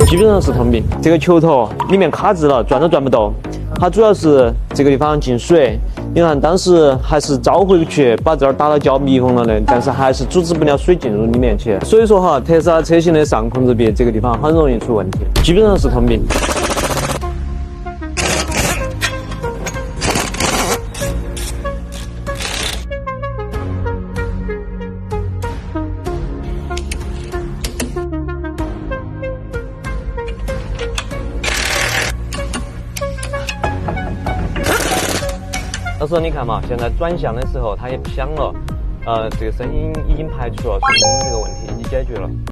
基本上是通病。这个球头里面卡住了，转都转不动。它主要是这个地方进水，你看当时还是召回去把这儿打了胶密封了的，但是还是阻止不了水进入里面去。所以说哈，特斯拉车型的上控制臂这个地方很容易出问题，基本上是通病。到时候你看嘛，现在转向的时候它也不响了，这个声音已经排除了，说明这个问题已经解决了。